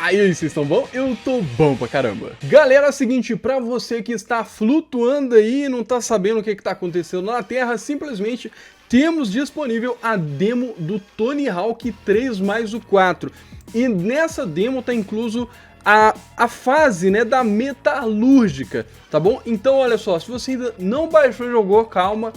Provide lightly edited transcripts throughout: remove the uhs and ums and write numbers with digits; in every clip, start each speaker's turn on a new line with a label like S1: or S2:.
S1: E aí, vocês estão bom? Eu tô bom pra caramba. Galera, é o seguinte, pra você que está flutuando aí e não tá sabendo o que tá acontecendo na Terra, simplesmente temos disponível a demo do Tony Hawk 3 mais o 4. E nessa demo tá incluso a fase, né, da metalúrgica, tá bom? Então olha só, se você ainda não baixou e jogou, calma,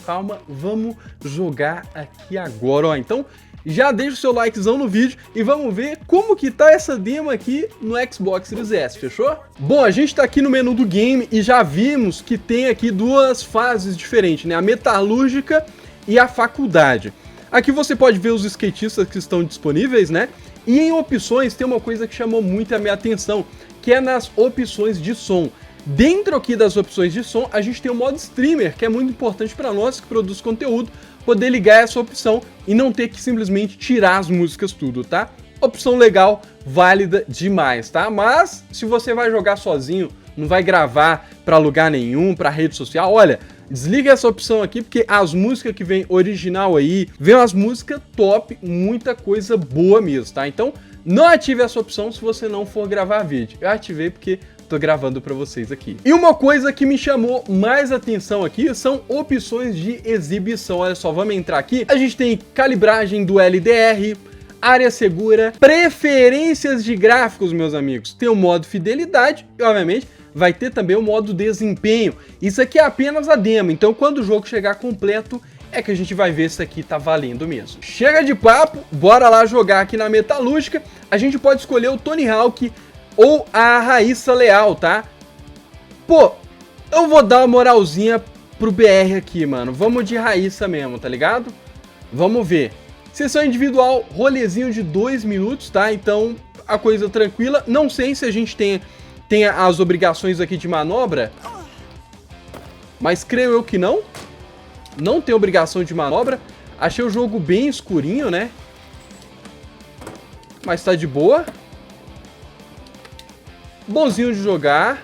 S1: vamos jogar aqui agora, ó. Então já deixa o seu likezão no vídeo e vamos ver como que tá essa demo aqui no Xbox Series S, fechou? Bom, a gente tá aqui no menu do game e já vimos que tem aqui duas fases diferentes, né? A metalúrgica e a faculdade. Aqui você pode ver os skatistas que estão disponíveis, né? E em opções tem uma coisa que chamou muito a minha atenção, que é nas opções de som. Dentro aqui das opções de som, a gente tem o modo streamer, que é muito importante para nós que produz conteúdo, poder ligar essa opção e não ter que simplesmente tirar as músicas tudo, tá? Opção legal, válida demais, tá? Mas se você vai jogar sozinho, não vai gravar para lugar nenhum, para rede social, olha, desliga essa opção aqui, porque as músicas que vem original aí, vem umas músicas top, muita coisa boa mesmo, tá? Então, não ative essa opção se você não for gravar vídeo. Eu ativei porque tô gravando pra vocês aqui. E uma coisa que me chamou mais atenção aqui são opções de exibição. Olha só, vamos entrar aqui. A gente tem calibragem do LDR, área segura, preferências de gráficos, meus amigos. Tem o modo fidelidade e, obviamente, vai ter também o modo desempenho. Isso aqui é apenas a demo, então quando o jogo chegar completo é que a gente vai ver se aqui tá valendo mesmo. Chega de papo, bora lá jogar aqui na metalúrgica. A gente pode escolher o Tony Hawk ou a Raíssa Leal, tá? Pô, eu vou dar uma moralzinha pro BR aqui, mano. Vamos de Raíssa mesmo, tá ligado? Vamos ver. Sessão individual, rolezinho de 2 minutos, tá? Então, a coisa tranquila. Não sei se a gente tem as obrigações aqui de manobra, mas creio eu que não. Não tem obrigação de manobra. Achei o jogo bem escurinho, né? Mas tá de boa. Bonzinho de jogar.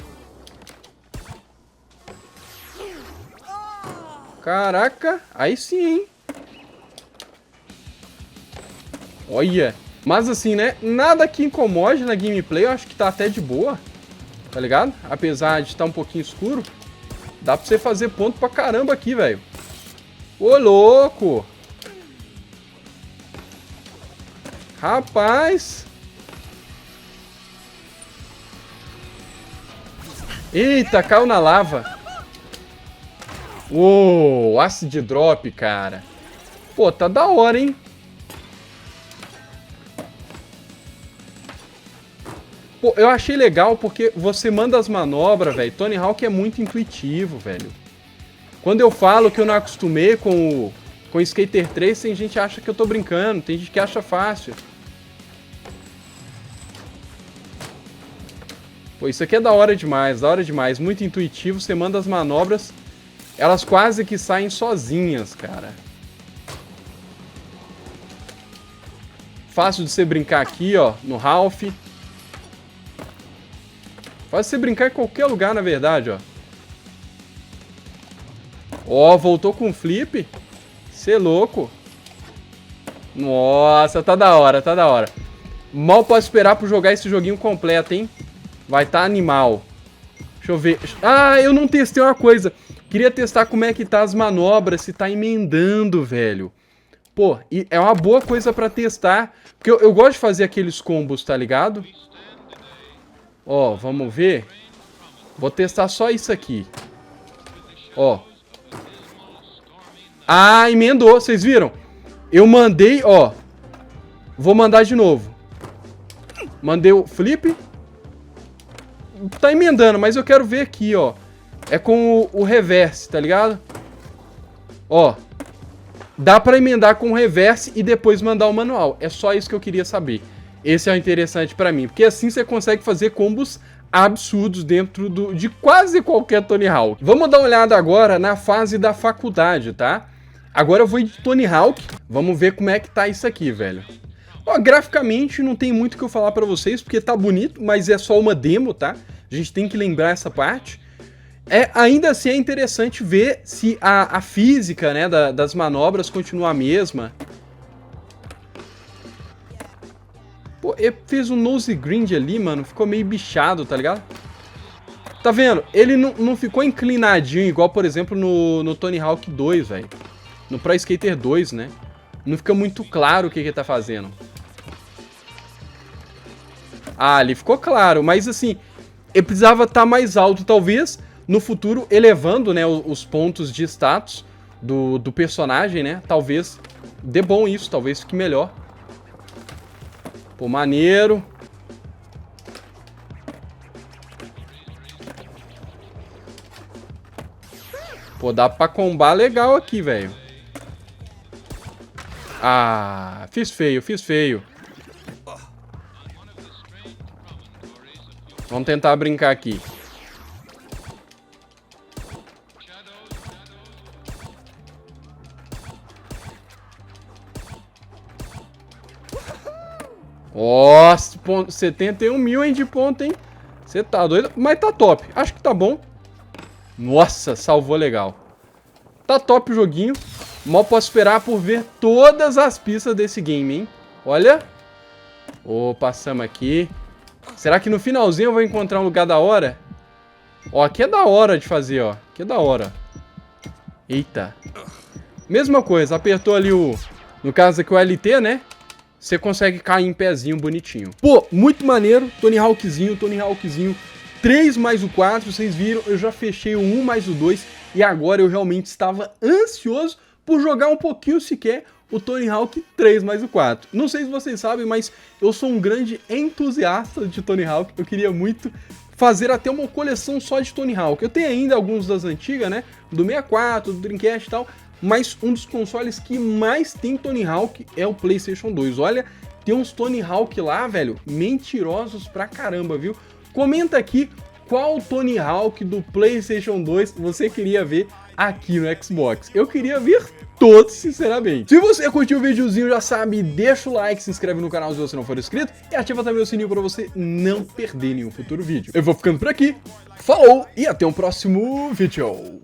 S1: Caraca, aí sim, hein? Olha. Mas assim, né? Nada que incomode na gameplay. Eu acho que tá até de boa. Tá ligado? Apesar de estar um pouquinho escuro, dá pra você fazer ponto pra caramba aqui, velho. Ô, louco! Rapaz! Eita, caiu na lava. Uou, acid drop, cara. Pô, tá da hora, hein? Pô, eu achei legal porque você manda as manobras, velho. Tony Hawk é muito intuitivo, velho. Quando eu falo que eu não acostumei com o Skater 3, tem gente que acha que eu tô brincando, tem gente que acha fácil. Pô, isso aqui é da hora demais, muito intuitivo. Você manda as manobras, elas quase que saem sozinhas, cara. Fácil de você brincar aqui, ó, no Ralph. Pode você brincar em qualquer lugar, na verdade, ó. Ó, voltou com flip. Cê é louco. Nossa, tá da hora, tá da hora. Mal posso esperar pra jogar esse joguinho completo, hein? Vai tá animal. Deixa eu ver. Ah, eu não testei uma coisa. Queria testar como é que tá as manobras, se tá emendando, velho. Pô, e é uma boa coisa pra testar. Porque eu gosto de fazer aqueles combos, tá ligado? Ó, vamos ver. Vou testar só isso aqui. Ó. Ah, emendou, vocês viram? Eu mandei, ó. Vou mandar de novo. Mandei o flip. Tá emendando, mas eu quero ver aqui, ó. É com o reverse, tá ligado? Ó. Dá pra emendar com o reverse e depois mandar o manual. É só isso que eu queria saber. Esse é o interessante pra mim, porque assim você consegue fazer combos absurdos dentro de quase qualquer Tony Hawk. Vamos dar uma olhada agora na fase da faculdade, tá? Agora eu vou de Tony Hawk, vamos ver como é que tá isso aqui, velho. Ó, graficamente não tem muito o que eu falar pra vocês, porque tá bonito, mas é só uma demo, tá? A gente tem que lembrar essa parte. Ainda assim é interessante ver se a física, né, das manobras continua a mesma. Pô, ele fez um nose grind ali, mano. Ficou meio bichado, tá ligado? Tá vendo? Ele não ficou inclinadinho, igual, por exemplo, no Tony Hawk 2, velho. No Pro Skater 2, né? Não fica muito claro o que ele tá fazendo. Ah, ali ficou claro, mas assim, ele precisava estar mais alto, talvez, no futuro, elevando, né, os pontos de status do personagem, né? Talvez dê bom isso, talvez fique melhor. Pô, maneiro. Pô, dá pra combar legal aqui, velho. Ah, fiz feio, fiz feio. Vamos tentar brincar aqui. Nossa, 71 mil, hein, de ponto, hein? Você tá doido? Mas tá top. Acho que tá bom. Nossa, salvou legal. Tá top o joguinho. Mal posso esperar por ver todas as pistas desse game, hein? Olha. Ô, passamos aqui. Será que no finalzinho eu vou encontrar um lugar da hora? Ó, aqui é da hora de fazer, ó. Aqui é da hora. Eita. Mesma coisa, apertou ali o... No caso aqui o LT, né? Você consegue cair em pezinho bonitinho. Pô, muito maneiro. Tony Hawkzinho. 3 mais o 4, vocês viram, eu já fechei o 1 mais o 2 e agora eu realmente estava ansioso por jogar um pouquinho sequer o Tony Hawk 3 mais o 4. Não sei se vocês sabem, mas eu sou um grande entusiasta de Tony Hawk, eu queria muito fazer até uma coleção só de Tony Hawk. Eu tenho ainda alguns das antigas, né, do 64, do Dreamcast e tal, mas um dos consoles que mais tem Tony Hawk é o PlayStation 2. Olha, tem uns Tony Hawk lá, velho, mentirosos pra caramba, viu? Comenta aqui qual Tony Hawk do PlayStation 2 você queria ver aqui no Xbox. Eu queria ver todos, sinceramente. Se você curtiu o videozinho, já sabe, deixa o like, se inscreve no canal se você não for inscrito e ativa também o sininho para você não perder nenhum futuro vídeo. Eu vou ficando por aqui, falou e até o próximo vídeo.